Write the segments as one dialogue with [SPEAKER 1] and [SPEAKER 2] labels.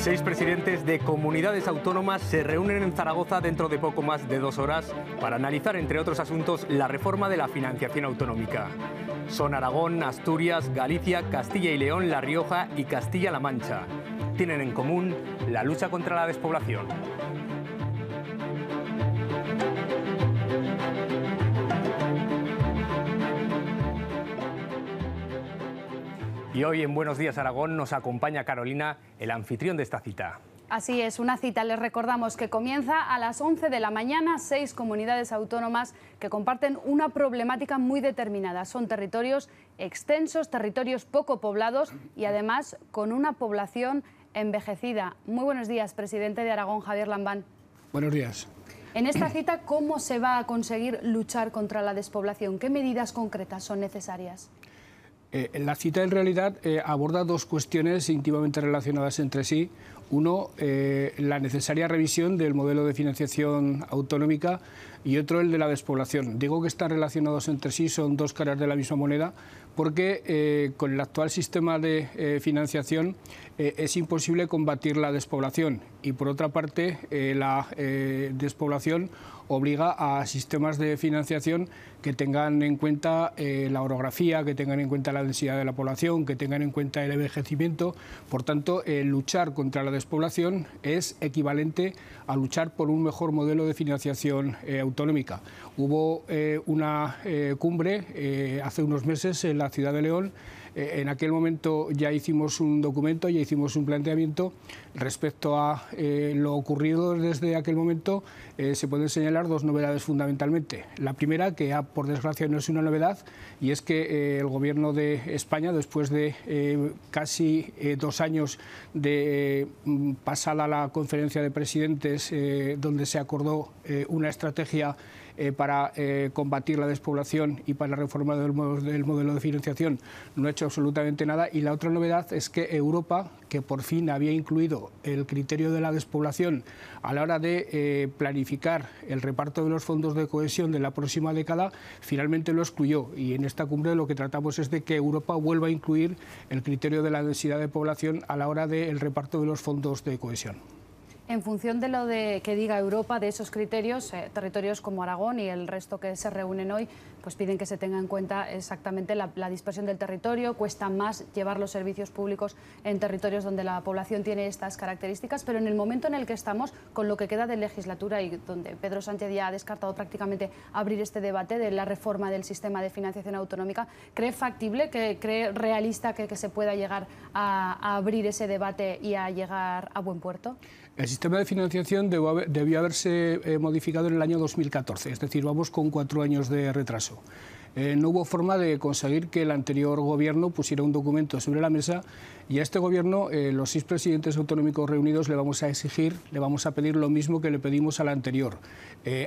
[SPEAKER 1] 6 presidentes de comunidades autónomas se reúnen en Zaragoza dentro de poco más de 2 horas para analizar, entre otros asuntos, la reforma de la financiación autonómica. Son Aragón, Asturias, Galicia, Castilla y León, La Rioja y Castilla-La Mancha. Tienen en común la lucha contra la despoblación. Y hoy en Buenos Días Aragón nos acompaña Carolina, el anfitrión de esta cita.
[SPEAKER 2] Así es, una cita, les recordamos, que comienza a las 11 de la mañana, 6 comunidades autónomas que comparten una problemática muy determinada. Son territorios extensos, territorios poco poblados y además con una población envejecida. Muy buenos días, presidente de Aragón, Javier Lambán.
[SPEAKER 3] Buenos días.
[SPEAKER 2] En esta cita, ¿cómo se va a conseguir luchar contra la despoblación? ¿Qué medidas concretas son necesarias?
[SPEAKER 3] La cita en realidad aborda dos cuestiones íntimamente relacionadas entre sí. Uno, la necesaria revisión del modelo de financiación autonómica y otro, el de la despoblación. Digo que están relacionados entre sí, son dos caras de la misma moneda, porque con el actual sistema de financiación es imposible combatir la despoblación y, por otra parte, la despoblación obliga a sistemas de financiación que tengan en cuenta la orografía, que tengan en cuenta la densidad de la población, que tengan en cuenta el envejecimiento. Por tanto, luchar contra la despoblación es equivalente a luchar por un mejor modelo de financiación autonómica. Hubo una cumbre hace unos meses en la ciudad de León. En aquel momento ya hicimos un documento, ya hicimos un planteamiento respecto a lo ocurrido desde aquel momento. Se pueden señalar dos novedades fundamentalmente. La primera, que por desgracia no es una novedad, y es que el Gobierno de España, después de casi 2 años de pasada la conferencia de presidentes, donde se acordó una estrategia para combatir la despoblación y para la reforma del modelo de financiación, no ha hecho absolutamente nada. Y la otra novedad es que Europa, que por fin había incluido el criterio de la despoblación a la hora de planificar el reparto de los fondos de cohesión de la próxima década, finalmente lo excluyó. Y en esta cumbre lo que tratamos es de que Europa vuelva a incluir el criterio de la densidad de población a la hora del reparto de los fondos de cohesión.
[SPEAKER 2] En función de lo que diga Europa, de esos criterios, territorios como Aragón y el resto que se reúnen hoy, pues piden que se tenga en cuenta exactamente la dispersión del territorio. Cuesta más llevar los servicios públicos en territorios donde la población tiene estas características, pero en el momento en el que estamos, con lo que queda de legislatura y donde Pedro Sánchez ya ha descartado prácticamente abrir este debate de la reforma del sistema de financiación autonómica, ¿cree factible, cree realista que se pueda llegar a abrir ese debate y a llegar a buen puerto?
[SPEAKER 3] El sistema de financiación debió haberse modificado en el año 2014, es decir, vamos con 4 años de retraso. No hubo forma de conseguir que el anterior gobierno pusiera un documento sobre la mesa, y a este gobierno, los 6 presidentes autonómicos reunidos, le vamos a exigir, le vamos a pedir lo mismo que le pedimos al anterior.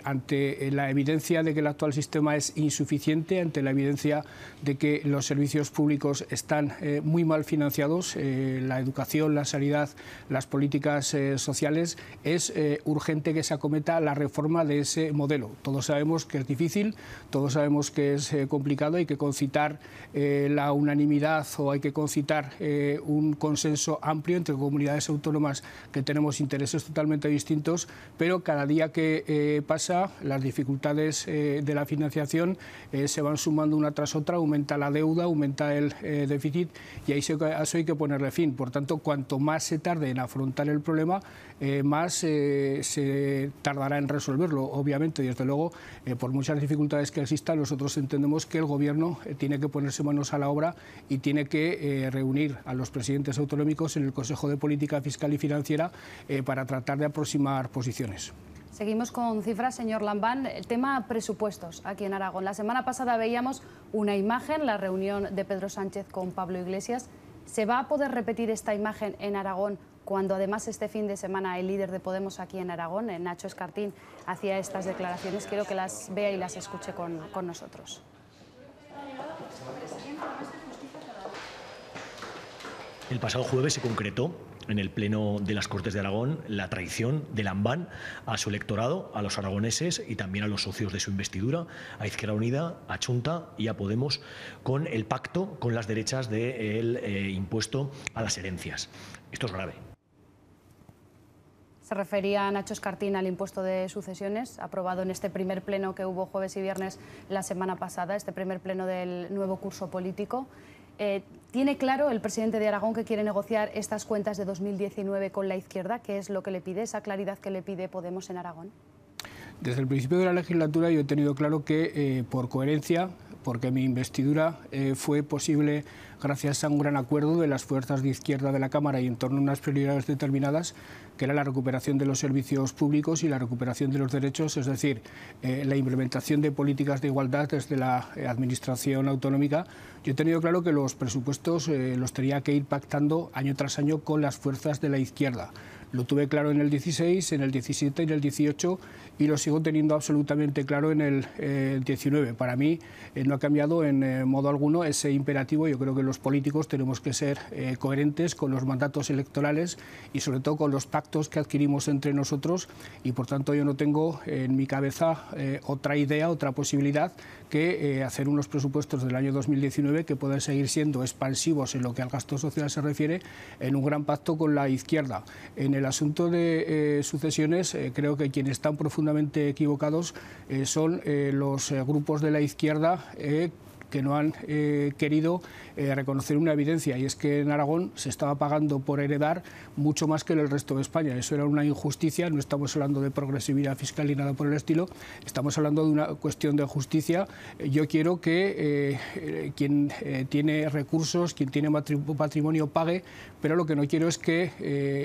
[SPEAKER 3] Ante la evidencia de que el actual sistema es insuficiente, ante la evidencia de que los servicios públicos están muy mal financiados, la educación, la sanidad, las políticas sociales, es urgente que se acometa la reforma de ese modelo. Todos sabemos que es difícil, todos sabemos que es complicado, hay que concitar la unanimidad o hay que concitar un consenso amplio entre comunidades autónomas que tenemos intereses totalmente distintos, pero cada día que pasa las dificultades de la financiación se van sumando una tras otra, aumenta la deuda, aumenta el déficit, y a eso hay que ponerle fin. Por tanto, cuanto más se tarde en afrontar el problema, más se tardará en resolverlo, obviamente. Y desde luego, por muchas dificultades que existan, nosotros entendemos que el Gobierno tiene que ponerse manos a la obra y tiene que reunir a los presidentes autonómicos en el Consejo de Política Fiscal y Financiera para tratar de aproximar posiciones.
[SPEAKER 2] Seguimos con cifras, señor Lambán. El tema presupuestos aquí en Aragón. La semana pasada veíamos una imagen, la reunión de Pedro Sánchez con Pablo Iglesias. ¿Se va a poder repetir esta imagen en Aragón cuando además este fin de semana el líder de Podemos aquí en Aragón, Nacho Escartín, hacía estas declaraciones? Quiero que las vea y las escuche con nosotros.
[SPEAKER 4] El pasado jueves se concretó en el Pleno de las Cortes de Aragón la traición de Lambán a su electorado, a los aragoneses y también a los socios de su investidura, a Izquierda Unida, a Chunta y a Podemos, con el pacto con las derechas del impuesto a las herencias. Esto es grave.
[SPEAKER 2] Se refería Nacho Escartín al impuesto de sucesiones, aprobado en este primer pleno que hubo jueves y viernes la semana pasada, este primer pleno del nuevo curso político. ¿Tiene claro el presidente de Aragón que quiere negociar estas cuentas de 2019 con la izquierda? ¿Qué es lo que le pide, esa claridad que le pide Podemos en Aragón?
[SPEAKER 3] Desde el principio de la legislatura yo he tenido claro que, por coherencia, porque mi investidura fue posible gracias a un gran acuerdo de las fuerzas de izquierda de la Cámara y en torno a unas prioridades determinadas, que era la recuperación de los servicios públicos y la recuperación de los derechos, es decir, la implementación de políticas de igualdad desde la Administración autonómica. Yo he tenido claro que los presupuestos los tenía que ir pactando año tras año con las fuerzas de la izquierda. Lo tuve claro en el 16, en el 17 y en el 18 y lo sigo teniendo absolutamente claro en el 19. Para mí no ha cambiado en modo alguno ese imperativo. Yo creo que los políticos tenemos que ser coherentes con los mandatos electorales y sobre todo con los pactos que adquirimos entre nosotros y por tanto yo no tengo en mi cabeza otra idea, otra posibilidad que hacer unos presupuestos del año 2019 que puedan seguir siendo expansivos en lo que al gasto social se refiere en un gran pacto con la izquierda. En el asunto de sucesiones creo que quienes están profundamente equivocados son los grupos de la izquierda que no han querido reconocer una evidencia, y es que en Aragón se estaba pagando por heredar mucho más que en el resto de España. Eso era una injusticia. No estamos hablando de progresividad fiscal ni nada por el estilo, estamos hablando de una cuestión de justicia. Yo quiero que quien tiene recursos, quien tiene patrimonio pague, pero lo que no quiero es que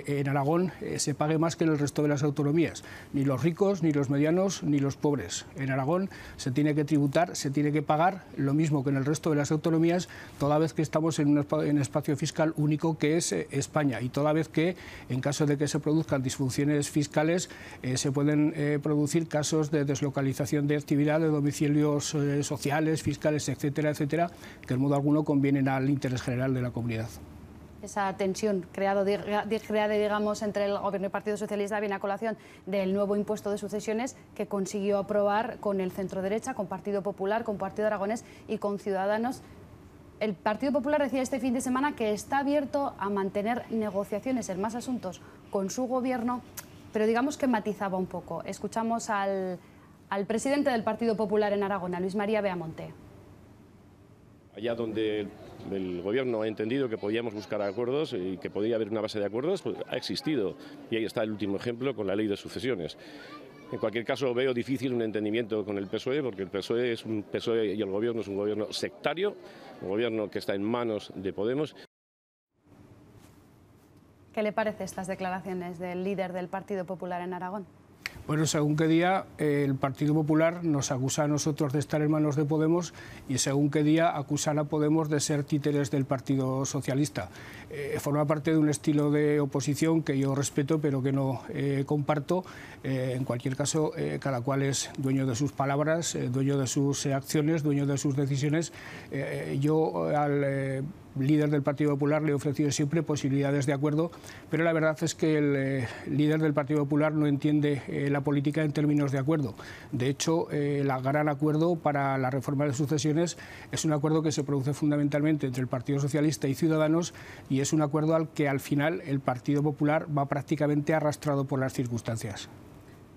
[SPEAKER 3] en Aragón se pague más que en el resto de las autonomías, ni los ricos, ni los medianos, ni los pobres. En Aragón se tiene que tributar, se tiene que pagar lo mismo que en el resto de las autonomías, toda vez que estamos en un espacio fiscal único que es España, y toda vez que, en caso de que se produzcan disfunciones fiscales, se pueden producir casos de deslocalización de actividad, de domicilios sociales, fiscales, etcétera, etcétera, que en modo alguno convienen al interés general de la comunidad.
[SPEAKER 2] Esa tensión creada, digamos, entre el Gobierno y el Partido Socialista viene a colación del nuevo impuesto de sucesiones que consiguió aprobar con el centro-derecha, con Partido Popular, con Partido Aragonés y con Ciudadanos. El Partido Popular decía este fin de semana que está abierto a mantener negociaciones en más asuntos con su Gobierno, pero digamos que matizaba un poco. Escuchamos al presidente del Partido Popular en Aragón, a Luis María Beamonte.
[SPEAKER 5] Allá donde el Gobierno ha entendido que podíamos buscar acuerdos y que podía haber una base de acuerdos, pues ha existido. Y ahí está el último ejemplo con la ley de sucesiones. En cualquier caso, veo difícil un entendimiento con el PSOE, porque el PSOE es un PSOE y el Gobierno es un Gobierno sectario, un Gobierno que está en manos de Podemos.
[SPEAKER 2] ¿Qué le parece estas declaraciones del líder del Partido Popular en Aragón?
[SPEAKER 3] Bueno, según qué día el Partido Popular nos acusa a nosotros de estar en manos de Podemos y según qué día acusan a Podemos de ser títeres del Partido Socialista. Forma parte de un estilo de oposición que yo respeto pero que no comparto. En cualquier caso, cada cual es dueño de sus palabras, dueño de sus acciones, dueño de sus decisiones. Yo al líder del Partido Popular le he ofrecido siempre posibilidades de acuerdo, pero la verdad es que el líder del Partido Popular no entiende la política en términos de acuerdo. De hecho, el gran acuerdo para la reforma de sucesiones es un acuerdo que se produce fundamentalmente entre el Partido Socialista y Ciudadanos y es un acuerdo al que al final el Partido Popular va prácticamente arrastrado por las circunstancias.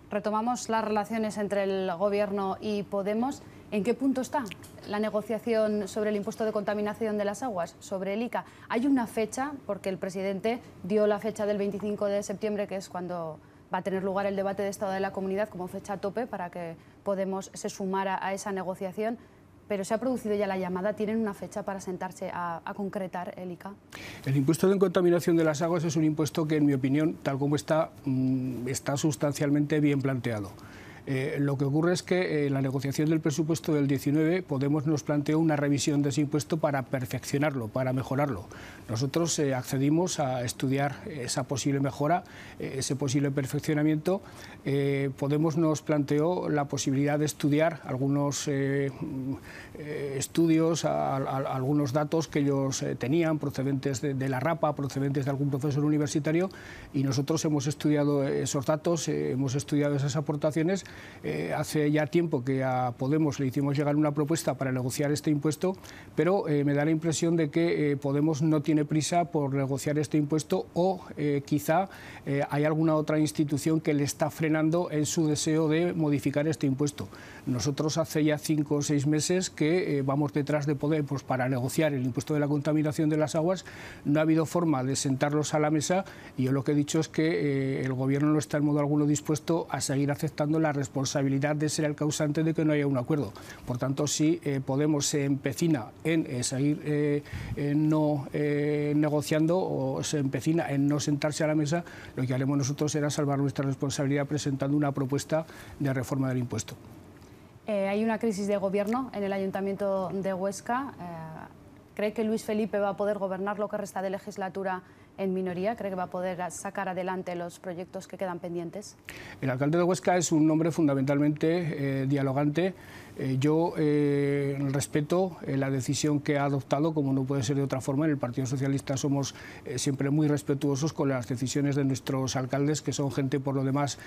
[SPEAKER 2] Retomamos las relaciones entre el Gobierno y Podemos. ¿En qué punto está la negociación sobre el impuesto de contaminación de las aguas, sobre el ICA? ¿Hay una fecha? Porque el presidente dio la fecha del 25 de septiembre, que es cuando va a tener lugar el debate de Estado de la Comunidad, como fecha tope para que Podemos se sumara a esa negociación. Pero se ha producido ya la llamada, ¿tienen una fecha para sentarse a concretar el ICA? El
[SPEAKER 3] impuesto de contaminación de las aguas es un impuesto que, en mi opinión, tal como está sustancialmente bien planteado. Lo que ocurre es que en la negociación del presupuesto del 19 Podemos nos planteó una revisión de ese impuesto para perfeccionarlo, para mejorarlo. Nosotros accedimos a estudiar esa posible mejora, ese posible perfeccionamiento. Podemos nos planteó la posibilidad de estudiar algunos estudios, algunos datos que ellos tenían procedentes de la RAPA, procedentes de algún profesor universitario, y nosotros hemos estudiado esos datos, hemos estudiado esas aportaciones hace ya tiempo que a Podemos le hicimos llegar una propuesta para negociar este impuesto, pero me da la impresión de que Podemos no tiene prisa por negociar este impuesto o quizá hay alguna otra institución que le está frenando en su deseo de modificar este impuesto. Nosotros hace ya 5 o 6 meses que vamos detrás de Podemos para negociar el impuesto de la contaminación de las aguas. No ha habido forma de sentarlos a la mesa y yo lo que he dicho es que el Gobierno no está en modo alguno dispuesto a seguir aceptando la responsabilidad de ser el causante de que no haya un acuerdo. Por tanto, si Podemos se empecina en seguir no negociando o se empecina en no sentarse a la mesa, lo que haremos nosotros será salvar nuestra responsabilidad presentando una propuesta de reforma del impuesto.
[SPEAKER 2] Hay una crisis de gobierno en el Ayuntamiento de Huesca. ¿Cree que Luis Felipe va a poder gobernar lo que resta de legislatura en minoría? ¿Cree que va a poder sacar adelante los proyectos que quedan pendientes? El
[SPEAKER 3] alcalde de Huesca es un hombre fundamentalmente dialogante. Yo respeto la decisión que ha adoptado, como no puede ser de otra forma. En el Partido Socialista somos siempre muy respetuosos con las decisiones de nuestros alcaldes, que son gente por lo demás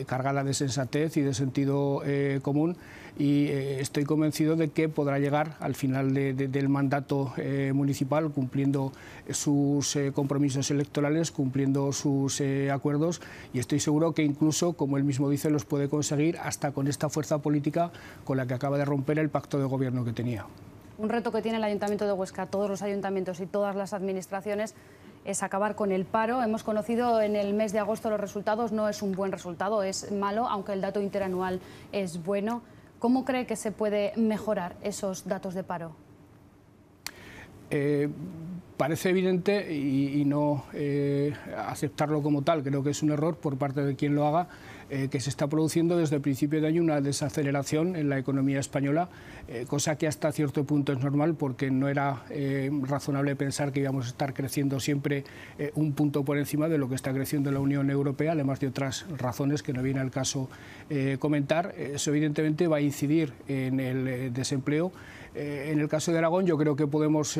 [SPEAKER 3] cargada de sensatez y de sentido común, y estoy convencido de que podrá llegar al final del mandato municipal cumpliendo sus compromisos electorales, cumpliendo sus acuerdos, y estoy seguro que incluso, como él mismo dice, los puede conseguir hasta con esta fuerza política con la que acaba de romper el pacto de gobierno que tenía.
[SPEAKER 2] Un reto que tiene el Ayuntamiento de Huesca, todos los ayuntamientos y todas las administraciones, es acabar con el paro. Hemos conocido en el mes de agosto los resultados. No es un buen resultado, es malo, aunque el dato interanual es bueno. ¿Cómo cree que se puede mejorar esos datos de paro?
[SPEAKER 3] Parece evidente y no aceptarlo como tal, creo que es un error por parte de quien lo haga, que se está produciendo desde el principio de año una desaceleración en la economía española, cosa que hasta cierto punto es normal, porque no era razonable pensar que íbamos a estar creciendo siempre un punto por encima de lo que está creciendo la Unión Europea, además de otras razones que no viene al caso comentar. Eso evidentemente va a incidir en el desempleo. En el caso de Aragón yo creo que podemos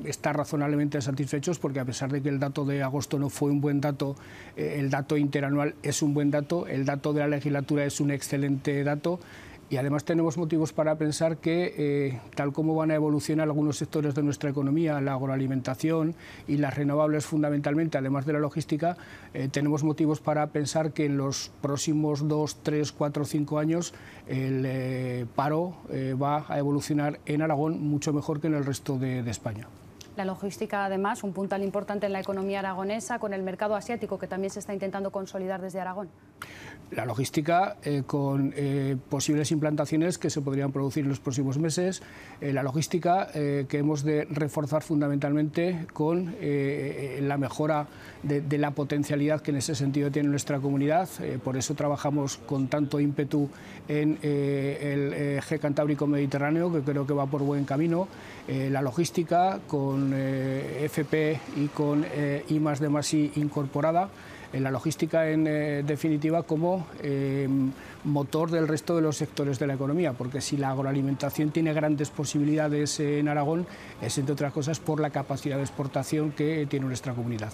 [SPEAKER 3] estar razonablemente satisfechos, porque a pesar de que el dato de agosto no fue un buen dato, el dato interanual es un buen dato, el dato de la legislatura es un excelente dato. Y además tenemos motivos para pensar que, tal como van a evolucionar algunos sectores de nuestra economía, la agroalimentación y las renovables fundamentalmente, además de la logística, tenemos motivos para pensar que en los próximos 2, 3, 4, 5 años el paro va a evolucionar en Aragón mucho mejor que en el resto de España.
[SPEAKER 2] La logística, además, un puntal importante en la economía aragonesa, con el mercado asiático, que también se está intentando consolidar desde Aragón.
[SPEAKER 3] La logística con posibles implantaciones que se podrían producir en los próximos meses. La logística que hemos de reforzar fundamentalmente con la mejora de la potencialidad que en ese sentido tiene nuestra comunidad. Por eso trabajamos con tanto ímpetu en el eje cantábrico mediterráneo, que creo que va por buen camino. La logística con FP y con I+D+I incorporada. La logística, en definitiva, como motor del resto de los sectores de la economía, porque si la agroalimentación tiene grandes posibilidades en Aragón, es, entre otras cosas, por la capacidad de exportación que tiene nuestra comunidad.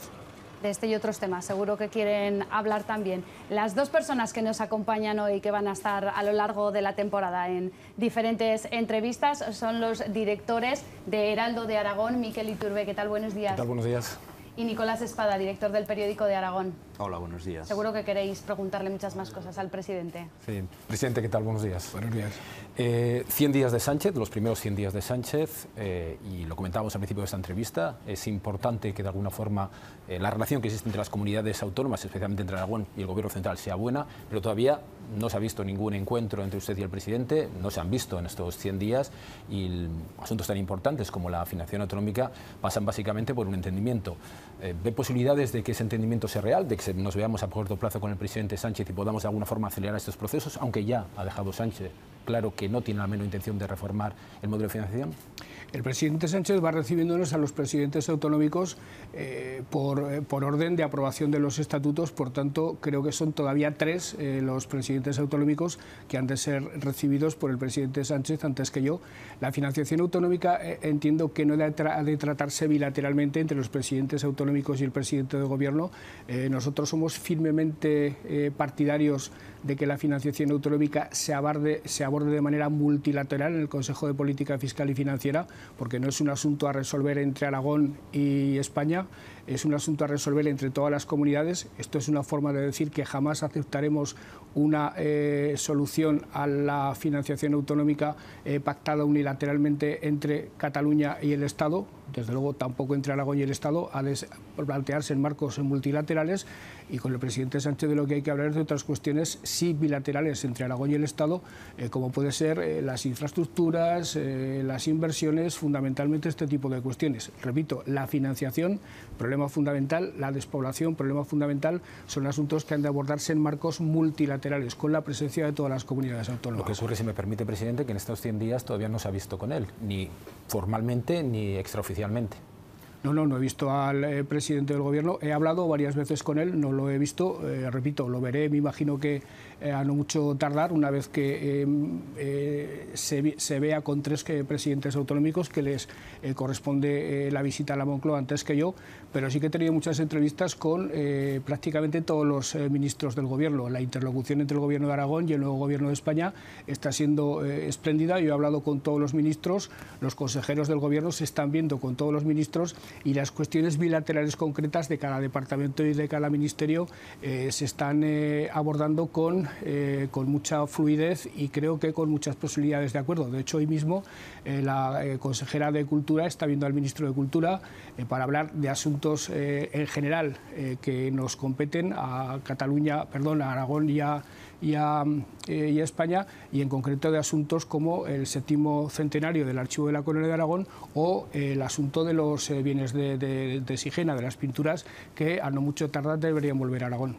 [SPEAKER 2] De este y otros temas seguro que quieren hablar también. Las dos personas que nos acompañan hoy, que van a estar a lo largo de la temporada en diferentes entrevistas, son los directores de Heraldo de Aragón. Miquel Iturbe, ¿qué tal? Buenos días.
[SPEAKER 6] ¿Qué tal? Buenos días.
[SPEAKER 2] Y Nicolás Espada, director del Periódico de Aragón.
[SPEAKER 7] Hola, buenos días.
[SPEAKER 2] Seguro que queréis preguntarle muchas más cosas al presidente.
[SPEAKER 6] Sí, presidente, ¿qué tal? Buenos días.
[SPEAKER 3] Buenos días.
[SPEAKER 6] 100 días de Sánchez, los primeros 100 días de Sánchez, y lo comentábamos al principio de esta entrevista, es importante que de alguna forma la relación que existe entre las comunidades autónomas, especialmente entre Aragón y el Gobierno central, sea buena, pero todavía no se ha visto ningún encuentro entre usted y el presidente, no se han visto en estos 100 días, y asuntos tan importantes como la financiación autonómica pasan básicamente por un entendimiento. ¿Ve posibilidades de que ese entendimiento sea real, de que nos veamos a corto plazo con el presidente Sánchez y podamos de alguna forma acelerar estos procesos, aunque ya ha dejado Sánchez claro que no tiene la menor intención de reformar el modelo de financiación?
[SPEAKER 3] El presidente Sánchez va recibiéndonos a los presidentes autonómicos por orden de aprobación de los estatutos, por tanto creo que son todavía 3 los presidentes autonómicos que han de ser recibidos por el presidente Sánchez antes que yo. La financiación autonómica entiendo que no ha de tratarse bilateralmente entre los presidentes autonómicos y el presidente del Gobierno. Nosotros somos firmemente partidarios de que la financiación autonómica se aborde de manera multilateral en el Consejo de Política Fiscal y Financiera, porque no es un asunto a resolver entre Aragón y España, es un asunto a resolver entre todas las comunidades. Esto es una forma de decir que jamás aceptaremos una solución a la financiación autonómica pactada unilateralmente entre Cataluña y el Estado. Desde luego tampoco entre Aragón y el Estado, ha de plantearse en marcos multilaterales, y con el presidente Sánchez de lo que hay que hablar es de otras cuestiones sí bilaterales entre Aragón y el Estado, como puede ser las infraestructuras, las inversiones, fundamentalmente este tipo de cuestiones. Repito, la financiación, problema fundamental, la despoblación, problema fundamental, son asuntos que han de abordarse en marcos multilaterales, con la presencia de todas las comunidades autónomas.
[SPEAKER 6] Lo que ocurre, si me permite, presidente, que en estos 100 días todavía no se ha visto con él, ni formalmente ni extraoficialmente.
[SPEAKER 3] No he visto al presidente del Gobierno, he hablado varias veces con él, no lo he visto, repito, lo veré, me imagino que a no mucho tardar, una vez que se vea con 3 presidentes autonómicos, que les corresponde la visita a la Moncloa antes que yo, pero sí que he tenido muchas entrevistas con prácticamente todos los ministros del Gobierno. La interlocución entre el Gobierno de Aragón y el nuevo Gobierno de España está siendo espléndida. Yo he hablado con todos los ministros, los consejeros del Gobierno se están viendo con todos los ministros, y las cuestiones bilaterales concretas de cada departamento y de cada ministerio se están abordando con mucha fluidez y creo que con muchas posibilidades de acuerdo. De hecho, hoy mismo la consejera de Cultura está viendo al ministro de Cultura para hablar de asuntos en general que nos competen a Aragón y a España, y en concreto de asuntos como el 7º centenario del Archivo de la Corona de Aragón o el asunto de los bienes de Sigena, de las pinturas, que a no mucho tardar deberían volver a Aragón.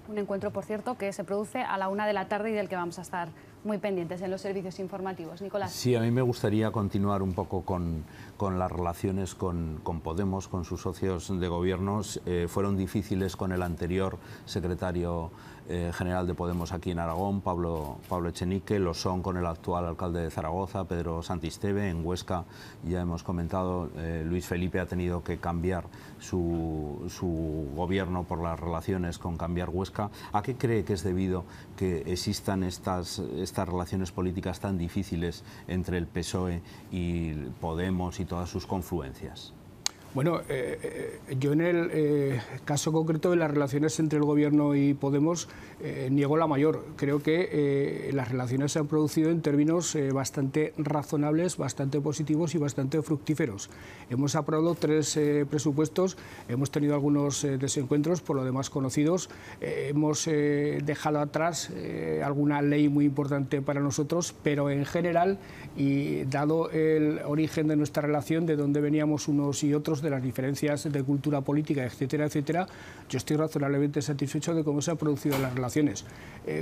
[SPEAKER 2] Un encuentro, por cierto, que se produce a la 1 de la tarde y del que vamos a estar muy pendientes en los servicios informativos. Nicolás.
[SPEAKER 7] Sí, a mí me gustaría continuar un poco con las relaciones con Podemos, con sus socios de gobierno. Fueron difíciles con el anterior secretario general de Podemos aquí en Aragón, Pablo Echenique, lo son con el actual alcalde de Zaragoza, Pedro Santisteve. En Huesca, ya hemos comentado, Luis Felipe ha tenido que cambiar su gobierno por las relaciones con Cambiar Huesca. ¿A qué cree que es debido que existan estas relaciones políticas tan difíciles entre el PSOE y Podemos y todas sus confluencias?
[SPEAKER 3] Bueno, yo en el caso concreto de las relaciones entre el Gobierno y Podemos niego la mayor. Creo que las relaciones se han producido en términos bastante razonables, bastante positivos y bastante fructíferos. Hemos aprobado 3 presupuestos, hemos tenido algunos desencuentros, por lo demás conocidos, hemos dejado atrás alguna ley muy importante para nosotros, pero en general, y dado el origen de nuestra relación, de donde veníamos unos y otros, de las diferencias de cultura política, etcétera, etcétera, yo estoy razonablemente satisfecho de cómo se han producido las relaciones.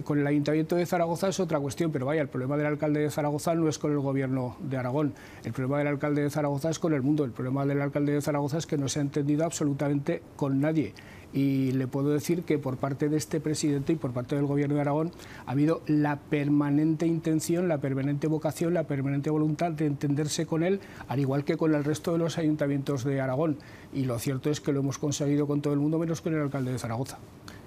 [SPEAKER 3] Con el Ayuntamiento de Zaragoza es otra cuestión, pero vaya, el problema del alcalde de Zaragoza no es con el Gobierno de Aragón, el problema del alcalde de Zaragoza es con el mundo, el problema del alcalde de Zaragoza es que no se ha entendido absolutamente con nadie. Y le puedo decir que por parte de este presidente y por parte del Gobierno de Aragón ha habido la permanente intención, la permanente vocación, la permanente voluntad de entenderse con él, al igual que con el resto de los ayuntamientos de Aragón. Y lo cierto es que lo hemos conseguido con todo el mundo, menos con el alcalde de Zaragoza.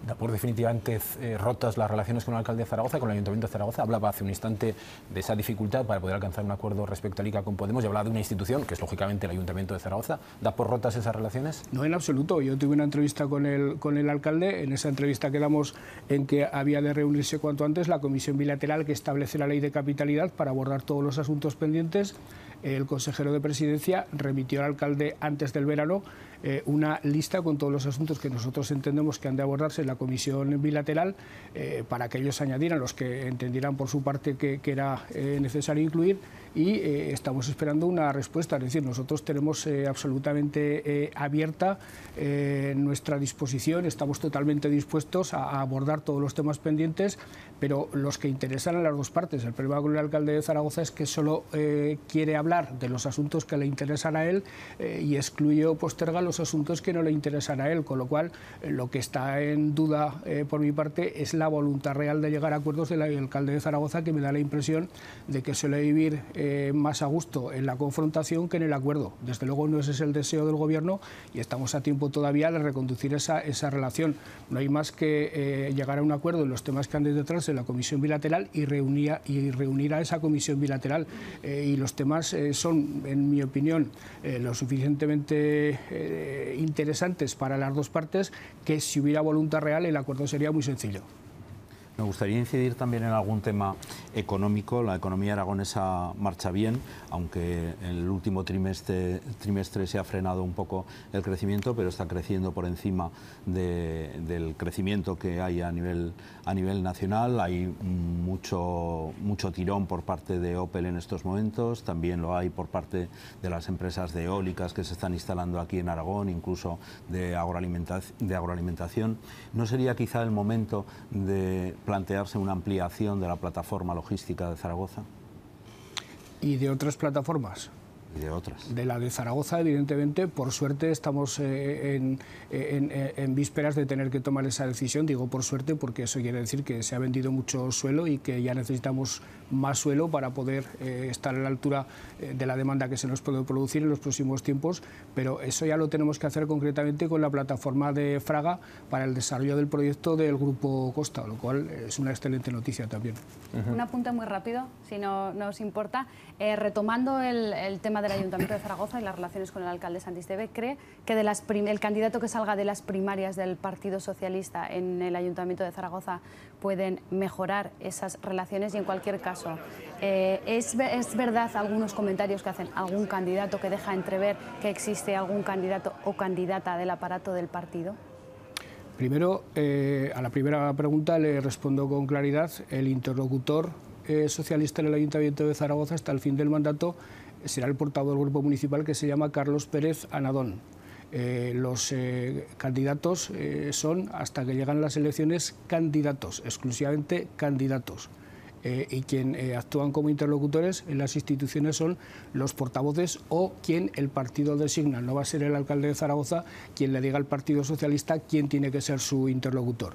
[SPEAKER 6] Da por definitivamente rotas las relaciones con el alcalde de Zaragoza, con el Ayuntamiento de Zaragoza. Hablaba hace un instante de esa dificultad para poder alcanzar un acuerdo respecto al ICA con Podemos, y hablaba de una institución, que es lógicamente el Ayuntamiento de Zaragoza. ¿Da por rotas esas relaciones?
[SPEAKER 3] No, en absoluto. Yo tuve una entrevista con el alcalde. En esa entrevista quedamos en que había de reunirse cuanto antes la comisión bilateral que establece la ley de capitalidad para abordar todos los asuntos pendientes. El consejero de Presidencia remitió al alcalde antes del verano una lista con todos los asuntos que nosotros entendemos que han de abordarse en la comisión bilateral para que ellos añadieran los que entendieran por su parte que era necesario incluir, y estamos esperando una respuesta. Es decir, nosotros tenemos absolutamente abierta nuestra disposición, estamos totalmente dispuestos a abordar todos los temas pendientes, pero los que interesan a las dos partes. El problema con el alcalde de Zaragoza es que solo quiere hablar de los asuntos que le interesan a él y excluye o posterga los asuntos que no le interesan a él, con lo cual lo que está en duda por mi parte es la voluntad real de llegar a acuerdos del alcalde de Zaragoza, que me da la impresión de que suele vivir más a gusto en la confrontación que en el acuerdo. Desde luego no ese es el deseo del Gobierno y estamos a tiempo todavía de reconducir esa relación. No hay más que llegar a un acuerdo en los temas que han de detrás de la comisión bilateral y reunir a esa comisión bilateral. Y los temas son, en mi opinión, lo suficientemente interesantes para las dos partes, que si hubiera voluntad real el acuerdo sería muy sencillo.
[SPEAKER 7] Me gustaría incidir también en algún tema económico. La economía aragonesa marcha bien, aunque en el último trimestre se ha frenado un poco el crecimiento, pero está creciendo por encima del crecimiento que hay a nivel nacional. Hay mucho tirón por parte de Opel en estos momentos, también lo hay por parte de las empresas de eólicas que se están instalando aquí en Aragón, incluso de agroalimentación. ¿No sería quizá el momento de plantearse una ampliación de la plataforma logística de Zaragoza?
[SPEAKER 3] ¿Y de otras plataformas?
[SPEAKER 7] Y de otras.
[SPEAKER 3] De la de Zaragoza, evidentemente, por suerte estamos en vísperas de tener que tomar esa decisión. Digo por suerte porque eso quiere decir que se ha vendido mucho suelo y que ya necesitamos más suelo para poder estar a la altura de la demanda que se nos puede producir en los próximos tiempos, pero eso ya lo tenemos que hacer concretamente con la plataforma de Fraga para el desarrollo del proyecto del Grupo Costa, lo cual es una excelente noticia también.
[SPEAKER 2] Un apunte muy rápido, si no os importa. Retomando el tema del Ayuntamiento de Zaragoza y las relaciones con el alcalde Santisteve, ¿cree que el candidato que salga de las primarias del Partido Socialista en el Ayuntamiento de Zaragoza pueden mejorar esas relaciones? Y en cualquier caso, ¿es verdad algunos comentarios que hacen algún candidato que deja entrever que existe algún candidato o candidata del aparato del partido?
[SPEAKER 3] Primero, a la primera pregunta le respondo con claridad. El interlocutor socialista en el Ayuntamiento de Zaragoza hasta el fin del mandato será el portavoz del grupo municipal, que se llama Carlos Pérez Anadón. Los candidatos son, hasta que llegan las elecciones, candidatos, exclusivamente candidatos. Y quien actúan como interlocutores en las instituciones son los portavoces o quien el partido designa. No va a ser el alcalde de Zaragoza quien le diga al Partido Socialista quién tiene que ser su interlocutor.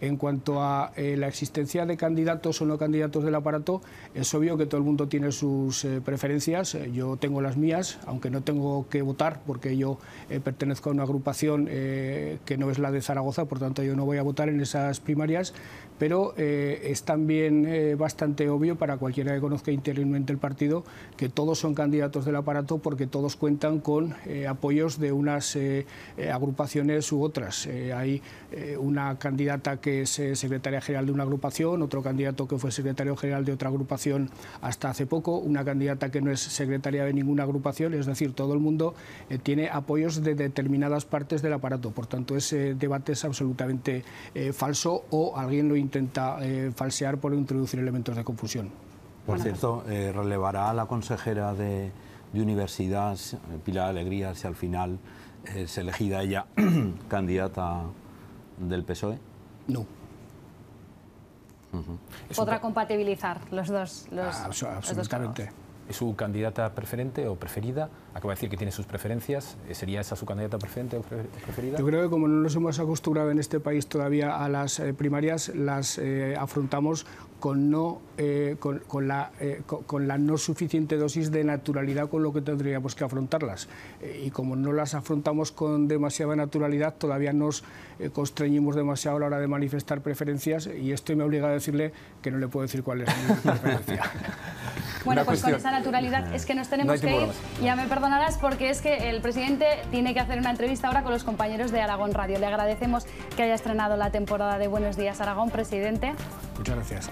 [SPEAKER 3] En cuanto a la existencia de candidatos o no candidatos del aparato, es obvio que todo el mundo tiene sus preferencias. Yo tengo las mías, aunque no tengo que votar porque yo pertenezco a una agrupación que no es la de Zaragoza, por tanto yo no voy a votar en esas primarias, pero es también bastante obvio para cualquiera que conozca interiormente el partido que todos son candidatos del aparato porque todos cuentan con apoyos de unas agrupaciones u otras. Hay una candidata que es secretaria general de una agrupación, otro candidato que fue secretario general de otra agrupación hasta hace poco, una candidata que no es secretaria de ninguna agrupación, es decir, todo el mundo tiene apoyos de determinadas partes del aparato. Por tanto, ese debate es absolutamente falso, o alguien lo intenta falsear por introducir elementos de confusión.
[SPEAKER 7] Por cierto, relevará a la consejera de Universidad, Pilar Alegría, si al final es elegida ella candidata del PSOE.
[SPEAKER 3] No.
[SPEAKER 2] ¿Podrá compatibilizar los dos?
[SPEAKER 3] Absolutamente.
[SPEAKER 6] ¿Es su candidata preferente o preferida? Acaba de decir que tiene sus preferencias. ¿Sería esa su candidata preferente o preferida?
[SPEAKER 3] Yo creo que como no nos hemos acostumbrado en este país todavía a las primarias, las afrontamos con la no suficiente dosis de naturalidad con lo que tendríamos que afrontarlas. Y como no las afrontamos con demasiada naturalidad, todavía nos constreñimos demasiado a la hora de manifestar preferencias, y esto me obliga a decirle que no le puedo decir cuál es mi preferencia.
[SPEAKER 2] Bueno, pues con esa naturalidad es que nos tenemos que ir. Ya me perdonarás porque es que el presidente tiene que hacer una entrevista ahora con los compañeros de Aragón Radio. Le agradecemos que haya estrenado la temporada de Buenos Días Aragón, presidente.
[SPEAKER 3] Muchas gracias.